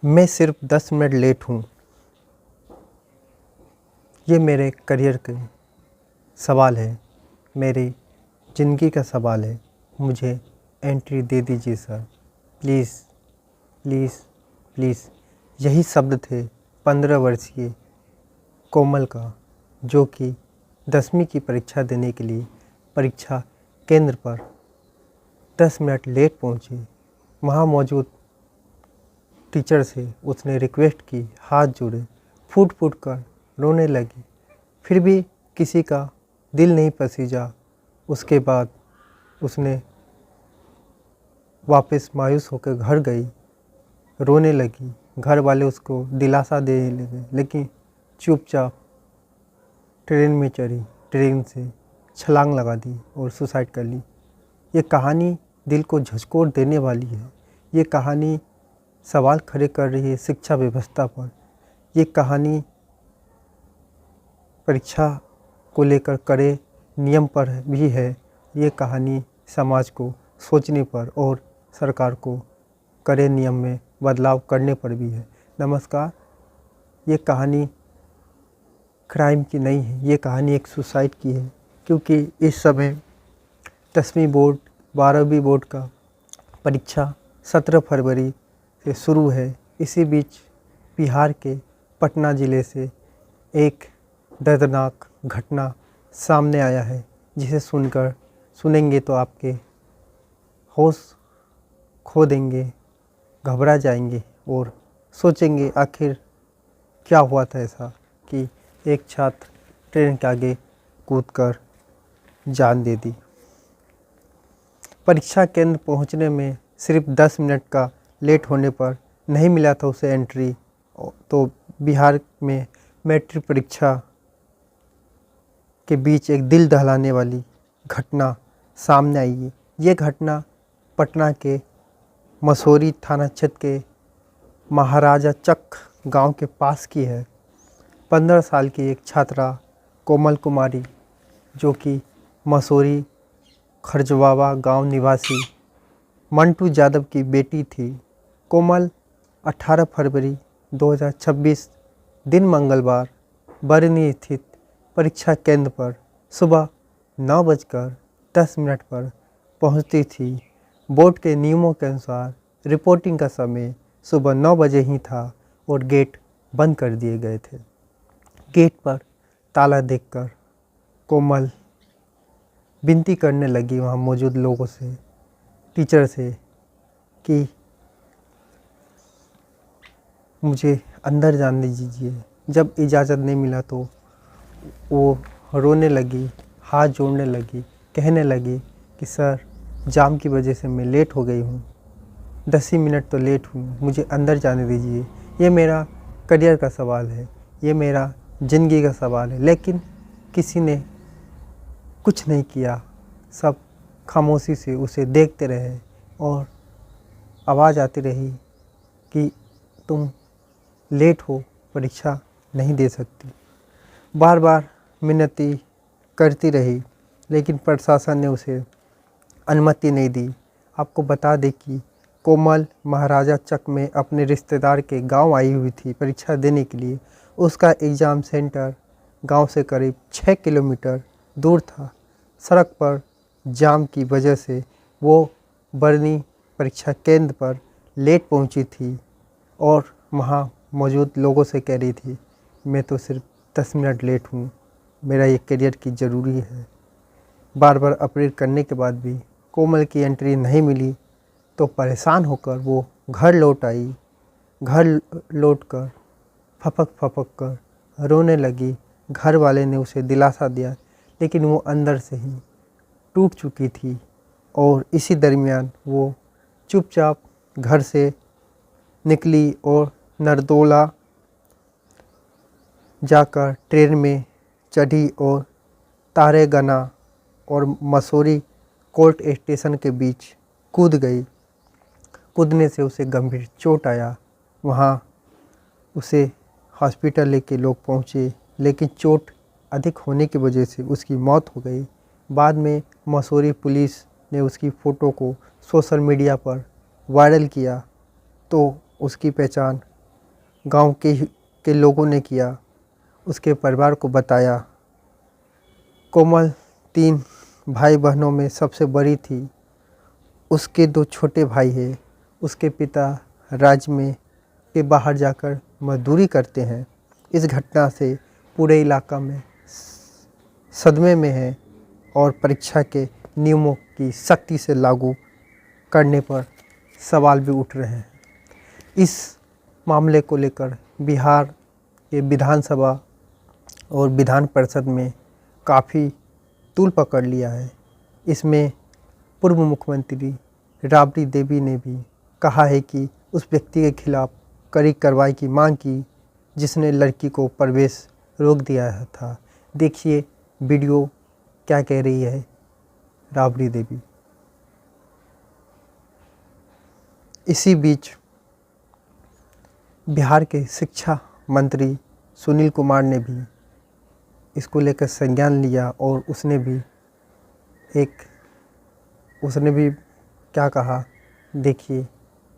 मैं सिर्फ 10 minute late हूँ। ये मेरे करियर के सवाल है, मेरी ज़िंदगी का सवाल है। मुझे एंट्री दे दीजिए सर, प्लीज़ प्लीज़ प्लीज़। यही शब्द थे 15 वर्षीय कोमल का, जो कि 10वीं की परीक्षा देने के लिए परीक्षा केंद्र पर 10 मिनट लेट पहुंची। वहां मौजूद टीचर से उसने रिक्वेस्ट की, हाथ जोड़े, फूट फूट कर रोने लगी। फिर भी किसी का दिल नहीं पसीजा। उसके बाद उसने वापस मायूस होकर घर गई, रोने लगी। घर वाले उसको दिलासा देने लगे, लेकिन चुपचाप ट्रेन में चढ़ी, ट्रेन से छलांग लगा दी और सुसाइड कर ली। ये कहानी दिल को झकझोर देने वाली है। ये कहानी सवाल खड़े कर रही है शिक्षा व्यवस्था पर। ये कहानी परीक्षा को लेकर कड़े नियम पर भी है। ये कहानी समाज को सोचने पर और सरकार को कड़े नियम में बदलाव करने पर भी है। नमस्कार, ये कहानी क्राइम की नहीं है, ये कहानी एक सुसाइड की है। क्योंकि इस समय 10वीं बोर्ड 12वीं बोर्ड का परीक्षा 17 फरवरी से शुरू है। इसी बीच बिहार के पटना ज़िले से एक दर्दनाक घटना सामने आया है, जिसे सुनेंगे तो आपके होश खो देंगे, घबरा जाएंगे और सोचेंगे आखिर क्या हुआ था ऐसा कि एक छात्र ट्रेन के आगे कूदकर जान दे दी। परीक्षा केंद्र पहुंचने में सिर्फ 10 मिनट का लेट होने पर नहीं मिला था उसे एंट्री। तो बिहार में मैट्रिक परीक्षा के बीच एक दिल दहलाने वाली घटना सामने आई है। ये घटना पटना के मसौरी थाना क्षेत्र के महाराजा चक गांव के पास की है। 15 साल की एक छात्रा कोमल कुमारी, जो कि मसौरी खरजवावा गांव निवासी मंटू यादव की बेटी थी। कोमल 18 फरवरी 2026 दिन मंगलवार बरनी स्थित परीक्षा केंद्र पर सुबह 9:10 पर पहुंचती थी। बोर्ड के नियमों के अनुसार रिपोर्टिंग का समय सुबह 9 बजे ही था और गेट बंद कर दिए गए थे। गेट पर ताला देखकर कोमल विनती करने लगी वहां मौजूद लोगों से, टीचर से, कि मुझे अंदर जाने दीजिए। जब इजाज़त नहीं मिला तो वो रोने लगी, हाथ जोड़ने लगी, कहने लगी कि सर, जाम की वजह से मैं लेट हो गई हूँ, 10 ही मिनट तो लेट हूँ, मुझे अंदर जाने दीजिए। ये मेरा करियर का सवाल है, ये मेरा ज़िंदगी का सवाल है। लेकिन किसी ने कुछ नहीं किया। सब खामोशी से उसे देखते रहे और आवाज़ आती रही कि तुम लेट हो, परीक्षा नहीं दे सकती। बार बार मिन्नती करती रही, लेकिन प्रशासन ने उसे अनुमति नहीं दी। आपको बता दें कि कोमल महाराजा चक में अपने रिश्तेदार के गांव आई हुई थी परीक्षा देने के लिए। उसका एग्ज़ाम सेंटर गांव से करीब 6 किलोमीटर दूर था। सड़क पर जाम की वजह से वो बरनी परीक्षा केंद्र पर लेट पहुंची थी और वहां मौजूद लोगों से कह रही थी, मैं तो सिर्फ 10 मिनट लेट हूँ, मेरा ये करियर की ज़रूरी है। बार बार अपील करने के बाद भी कोमल की एंट्री नहीं मिली तो परेशान होकर वो घर लौट आई। घर लौटकर फपक कर रोने लगी। घर वाले ने उसे दिलासा दिया, लेकिन वो अंदर से ही टूट चुकी थी और इसी दरमियान वो चुपचाप घर से निकली और नरदोला जाकर ट्रेन में चढ़ी और तारेगना और मसौरी कोर्ट स्टेशन के बीच कूद गई। कूदने से उसे गंभीर चोट आया। वहाँ उसे हॉस्पिटल लेके लोग पहुँचे, लेकिन चोट अधिक होने की वजह से उसकी मौत हो गई। बाद में मसौरी पुलिस ने उसकी फ़ोटो को सोशल मीडिया पर वायरल किया तो उसकी पहचान गांव के लोगों ने किया, उसके परिवार को बताया। कोमल 3 भाई बहनों में सबसे बड़ी थी। उसके 2 छोटे भाई हैं। उसके पिता राज्य में के बाहर जाकर मजदूरी करते हैं। इस घटना से पूरे इलाका में सदमे में है और परीक्षा के नियमों की सख्ती से लागू करने पर सवाल भी उठ रहे हैं। इस मामले को लेकर बिहार के विधानसभा और विधान परिषद में काफ़ी तूल पकड़ लिया है। इसमें पूर्व मुख्यमंत्री राबड़ी देवी ने भी कहा है कि उस व्यक्ति के खिलाफ कड़ी कार्रवाई की मांग की जिसने लड़की को प्रवेश रोक दिया था। देखिए वीडियो क्या कह रही है राबड़ी देवी। इसी बीच बिहार के शिक्षा मंत्री सुनील कुमार ने भी इसको लेकर संज्ञान लिया और उसने भी क्या कहा, देखिए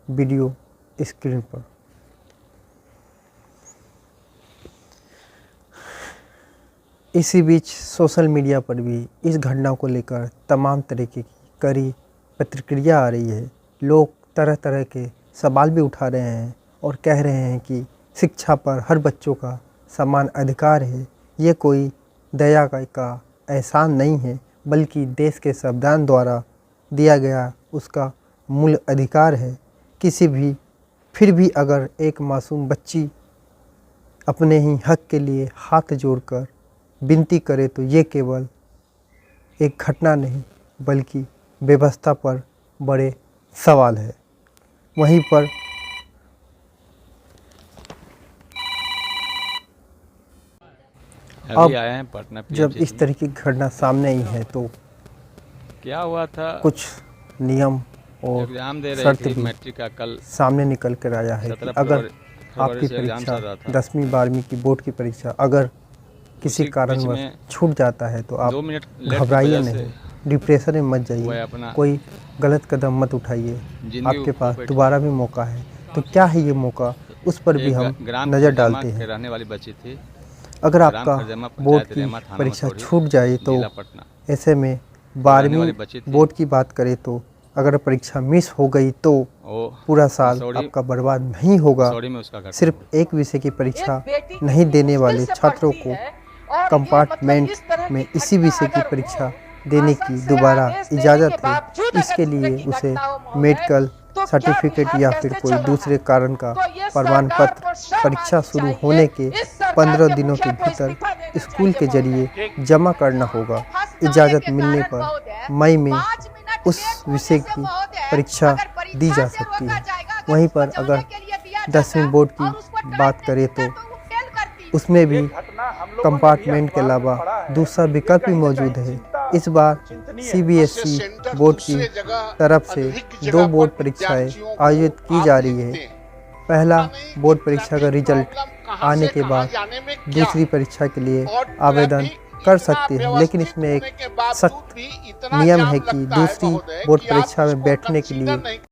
वीडियो स्क्रीन पर। इसी बीच सोशल मीडिया पर भी इस घटना को लेकर तमाम तरीके की कड़ी प्रतिक्रिया आ रही है। लोग तरह तरह के सवाल भी उठा रहे हैं और कह रहे हैं कि शिक्षा पर हर बच्चों का समान अधिकार है। ये कोई दया का एहसान नहीं है, बल्कि देश के संविधान द्वारा दिया गया उसका मूल अधिकार है। फिर भी अगर एक मासूम बच्ची अपने ही हक के लिए हाथ जोड़कर विनती करे तो ये केवल एक घटना नहीं बल्कि व्यवस्था पर बड़े सवाल है। वहीं पर अब आए हैं पटना जब इस तरह की घटना सामने आई है तो क्या हुआ था, कुछ नियम और एग्जाम दे रही शर्त थी भी मैट्रिक का कल सामने निकल कर आया है कि अगर आपकी परीक्षा 10वीं 12वीं की बोर्ड की परीक्षा अगर किसी कारणवश छूट जाता है तो आप घबराइए नहीं, डिप्रेशन में मत जाइए, कोई गलत कदम मत उठाइए। आपके पास दोबारा भी मौका है। तो क्या है ये मौका, उस पर भी हम नज़र डालते हैं। रहने वाली बच्ची थी। अगर आपका बोर्ड की परीक्षा छूट जाए तो ऐसे में 12वीं बोर्ड की बात करें तो अगर परीक्षा मिस हो गई तो पूरा साल आपका बर्बाद नहीं होगा। सिर्फ एक विषय की परीक्षा नहीं देने वाले छात्रों को कंपार्टमेंट में इसी विषय की परीक्षा देने की दोबारा इजाज़त है। इसके लिए उसे मेडिकल सर्टिफिकेट या फिर कोई दूसरे कारण का प्रमाण पत्र परीक्षा शुरू होने के 15 दिनों के भीतर स्कूल के जरिए जमा करना होगा। इजाज़त मिलने पर मई में उस विषय की परीक्षा दी जा सकती है। वहीं पर अगर 10वीं बोर्ड की बात करें तो उसमें भी कंपार्टमेंट के अलावा दूसरा विकल्प भी मौजूद है। इस बार सीबीएसई बोर्ड की तरफ से 2 बोर्ड परीक्षाएं आयोजित की जा रही है। पहला बोर्ड परीक्षा का रिजल्ट आने के बाद दूसरी परीक्षा के लिए आवेदन कर सकते हैं, लेकिन इसमें एक सख्त नियम है कि दूसरी बोर्ड परीक्षा में बैठने के लिए